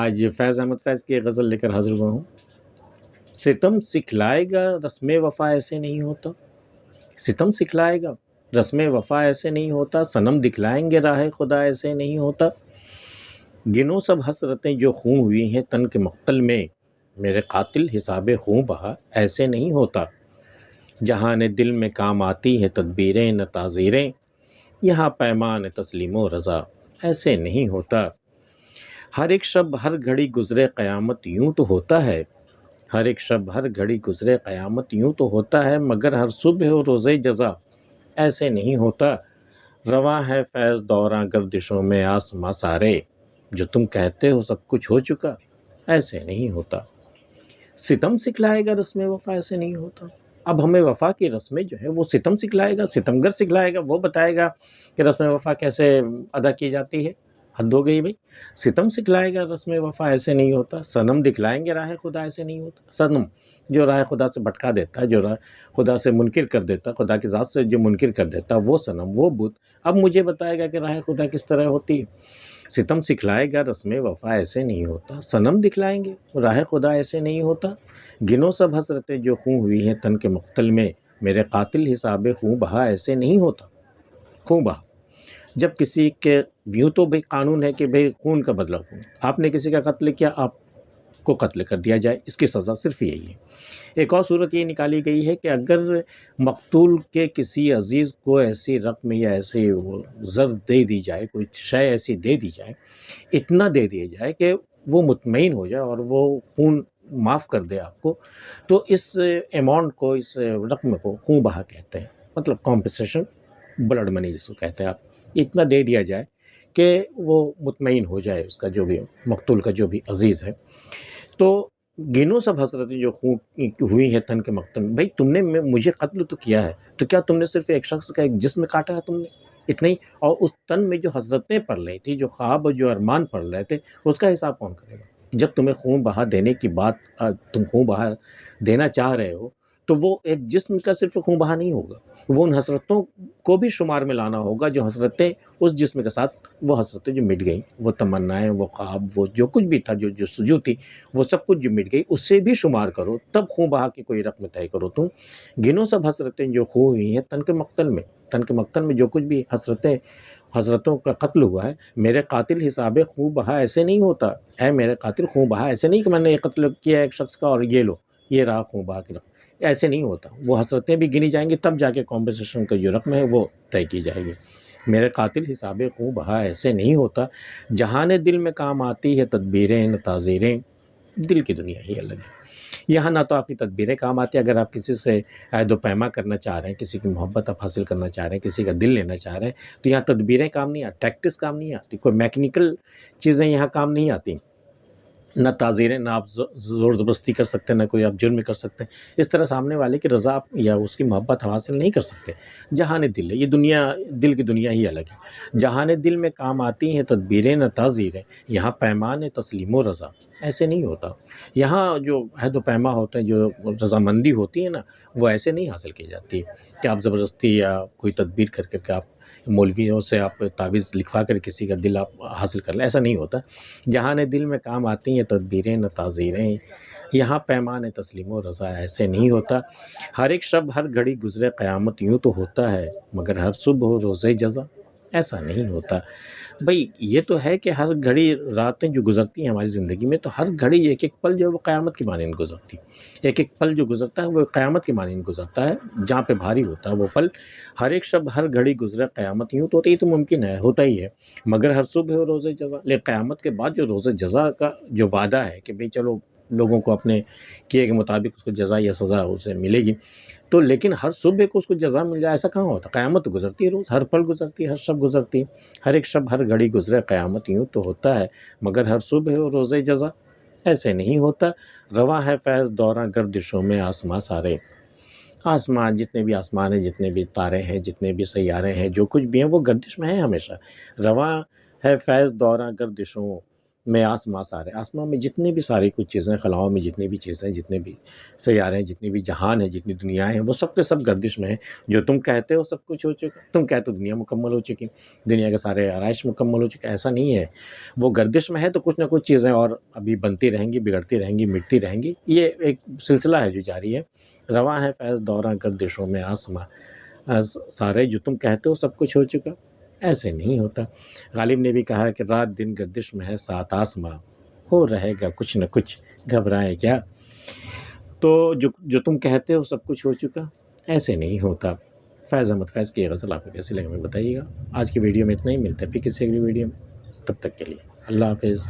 آج فیض احمد فیض کی ایک غزل لے کر حاضر ہوا ہوں۔ ستم سکھلائے گا رسم وفا ایسے نہیں ہوتا، ستم سکھلائے گا رسم وفا ایسے نہیں ہوتا، صنم دکھلائیں گے راہ خدا ایسے نہیں ہوتا۔ گنو سب حسرتیں جو خوں ہوئی ہیں تن کے مقتل میں، میرے قاتل حساب خوں بہا ایسے نہیں ہوتا۔ جہاں نے دل میں کام آتی ہیں تدبیریں نہ تعزیریں، یہاں پیمان تسلیم و رضا ایسے نہیں ہوتا۔ ہر ایک شب ہر گھڑی گزرے قیامت یوں تو ہوتا ہے، ہر ایک شب ہر گھڑی گزرے قیامت یوں تو ہوتا ہے، مگر ہر صبح و روزے جزا ایسے نہیں ہوتا۔ رواں ہے فیض دوراں گردشوں میں آسماں سارے، جو تم کہتے ہو سب کچھ ہو چکا ایسے نہیں ہوتا۔ ستم سکھلائے گا رسم وفا ایسے نہیں ہوتا۔ اب ہمیں وفا کی رسمیں جو ہے وہ ستم سکھلائے گا، ستمگر سکھلائے گا، وہ بتائے گا کہ رسم وفا کیسے ادا کی جاتی ہے۔ حد ہو گئی بھائی، ستم سکھلائے گا رسم وفا ایسے نہیں ہوتا، صنم دکھلائیں گے راہ خدا ایسے نہیں ہوتا۔ صنم جو راہ خدا سے بھٹکا دیتا ہے، جو راہ خدا سے منکر کر دیتا، خدا کی ذات سے جو منکر کر دیتا، وہ صنم، وہ بت اب مجھے بتائے گا کہ راہ خدا کس طرح ہوتی ہے۔ ستم سکھلائے گا رسم وفا ایسے نہیں ہوتا، صنم دکھلائیں گے راہ خدا ایسے نہیں ہوتا۔ گنو سب حسرتیں جو خوں ہوئی ہیں تن کے مقتل میں، میرے قاتل حساب خوں بہا ایسے نہیں ہوتا۔ خوں بہا، جب کسی کے یوں تو بھئی قانون ہے کہ بھئی خون کا بدلہ خون، آپ نے کسی کا قتل کیا، آپ کو قتل کر دیا جائے، اس کی سزا صرف یہی ہے۔ ایک اور صورت یہ نکالی گئی ہے کہ اگر مقتول کے کسی عزیز کو ایسی رقم یا ایسی زر دے دی جائے، کوئی شے ایسی دے دی جائے، اتنا دے دیا جائے کہ وہ مطمئن ہو جائے اور وہ خون معاف کر دے آپ کو، تو اس اماؤنٹ کو، اس رقم کو خوں بہا کہتے ہیں، مطلب کمپنسیشن بلڈ منی جس کو کہتے ہیں آپ، اتنا دے دیا جائے کہ وہ مطمئن ہو جائے، اس کا جو بھی مقتول کا جو بھی عزیز ہے۔ تو گنو سب حسرتیں جو خون ہوئی ہے تن کے مقتل میں، بھائی تم نے مجھے قتل تو کیا ہے، تو کیا تم نے صرف ایک شخص کا ایک جسم کاٹا ہے تم نے، اتنا ہی، اور اس تن میں جو حسرتیں پڑ رہی تھی، جو خواب اور جو ارمان پڑ رہے تھے، اس کا حساب کون کرے گا؟ جب تمہیں خون بہا دینے کی بات، تم خون بہا دینا چاہ رہے ہو، تو وہ ایک جسم کا صرف خون بہا نہیں ہوگا، وہ ان حسرتوں کو بھی شمار میں لانا ہوگا جو حسرتیں اس جسم کے ساتھ، وہ حسرتیں جو مٹ گئیں، وہ تمنائیں، وہ خواب، وہ جو کچھ بھی تھا، جو جستجو تھی، وہ سب کچھ جو مٹ گئی، اس سے بھی شمار کرو، تب خون بہا کی کوئی رقم طے کرو تم۔ گنو سب حسرتیں جو خوں ہوئی ہیں تن کے مقتل میں، تن کے مقتل میں جو کچھ بھی حسرتوں کا قتل ہوا ہے، میرے قاتل حساب خوں بہا ایسے نہیں ہوتا۔ اے میرے قاتل، خوں بہا ایسے نہیں کہ میں نے یہ قتل کیا ایک شخص کا اور یہ لو، یہ رہا خوں بہا کی رقم، ایسے نہیں ہوتا۔ وہ حسرتیں بھی گنی جائیں گی، تب جا کے کمپنسیشن کا جو رقم ہے وہ طے کی جائے گی۔ میرے قاتل حساب خوں بہا ایسے نہیں ہوتا، جہاں نے دل میں کام آتی ہے تدبیریں نہ تعزیریں، دل کی دنیا ہی الگ ہے۔ یہاں نہ تو آپ کی تدبیریں کام آتی ہیں، اگر آپ کسی سے عہد و پیما کرنا چاہ رہے ہیں، کسی کی محبت آپ حاصل کرنا چاہ رہے ہیں، کسی کا دل لینا چاہ رہے ہیں، تو یہاں تدبیریں کام نہیں آتی، ٹیکٹس کام نہیں آتی، کوئی میکنیکل چیزیں یہاں کام نہیں آتی، نہ تعزیریں، نہ آپ زور زبردستی کر سکتے ہیں، نہ کوئی آپ جرم کر سکتے ہیں، اس طرح سامنے والے کی رضا یا اس کی محبت حاصل نہیں کر سکتے۔ جہان دل ہے، یہ دنیا، دل کی دنیا ہی الگ ہے۔ جہان دل میں کام آتی ہیں تدبیریں نہ تعزیریں، یہاں پیمان تسلیم و رضا ایسے نہیں ہوتا۔ یہاں جو عہد و پیما ہوتا ہے، جو رضامندی ہوتی ہے نا، وہ ایسے نہیں حاصل کی جاتی کہ آپ زبردستی یا کوئی تدبیر کر کے آپ مولویوں سے آپ تعویذ لکھوا کر کسی کا دل آپ حاصل کر لیں، ایسا نہیں ہوتا۔ جہاں دل میں کام آتی ہیں تدبیریں نہ تعزیریں، یہاں پیمان تسلیم و رضا ایسے نہیں ہوتا۔ ہر ایک شب ہر گھڑی گزرے قیامت یوں تو ہوتا ہے، مگر ہر صبح ہو روزے جزا ایسا نہیں ہوتا۔ بھئی یہ تو ہے کہ ہر گھڑی، راتیں جو گزرتی ہیں ہماری زندگی میں، تو ہر گھڑی ایک ایک پل جو ہے وہ قیامت کی مانند گزرتی ہے، ایک ایک پل جو گزرتا ہے وہ قیامت کی مانند گزرتا ہے، جہاں پہ بھاری ہوتا ہے وہ پل۔ ہر ایک شب ہر گھڑی گزرے قیامت یوں تو ہوتی ہے، تو ممکن ہے، ہوتا ہی ہے، مگر ہر صبح ہو روزے جزا، لیکن قیامت کے بعد جو روزے جزا کا جو وعدہ ہے کہ بھئی چلو لوگوں کو اپنے کیے کے مطابق اس کو جزا یا سزا اسے ملے گی، تو لیکن ہر صبح کو اس کو جزا مل جائے ایسا کہاں ہوتا؟ قیامت تو گزرتی ہے روز، ہر پل گزرتی ہے، ہر شب گزرتی ہے، ہر ایک شب ہر گھڑی گزرے قیامت یوں تو ہوتا ہے، مگر ہر صبح ہو روزے جزا ایسے نہیں ہوتا۔ رواں ہے فیض دوراں گردشوں میں آسماں سارے، آسمان جتنے بھی آسمان ہیں، جتنے بھی تارے ہیں، جتنے بھی سیارے ہیں، جو کچھ بھی ہیں وہ گردش میں ہیں ہمیشہ۔ رواں ہے فیض دوراں گردشوں میں آسماں سارے، آسمان میں جتنے بھی ساری کچھ چیزیں، خلاؤں میں جتنی بھی چیزیں، جتنے بھی سیارے ہیں، جتنی بھی جہان ہیں، جتنی دنیایں ہیں، وہ سب کے سب گردش میں ہیں۔ جو تم کہتے ہو سب کچھ ہو چکا، تم کہتے ہو دنیا مکمل ہو چکی، دنیا کے سارے آرائش مکمل ہو چکے، ایسا نہیں ہے۔ وہ گردش میں ہے تو کچھ نہ کچھ چیزیں اور ابھی بنتی رہیں گی، بگڑتی رہیں گی، مٹتی رہیں گی۔ یہ ایک سلسلہ ہے جو جاری ہے۔ رواں ہے فیض دوران گردشوں میں آسماں سارے، جو تم کہتے ہو سب کچھ ہو چکا، ایسے نہیں ہوتا۔ غالب نے بھی کہا کہ رات دن گردش میں ہے سات آسماں، ہو رہے گا کچھ نہ کچھ، گھبرائیں کیا۔ تو جو تم کہتے ہو سب کچھ ہو چکا، ایسے نہیں ہوتا۔ فیض احمد فیض کی یہ غزل آپ کو کیسی لگے ہمیں بتائیے گا۔ آج کی ویڈیو میں اتنا ہی، ملتا ہے پھر کسی اگلی ویڈیو میں، تب تک کے لیے اللہ حافظ۔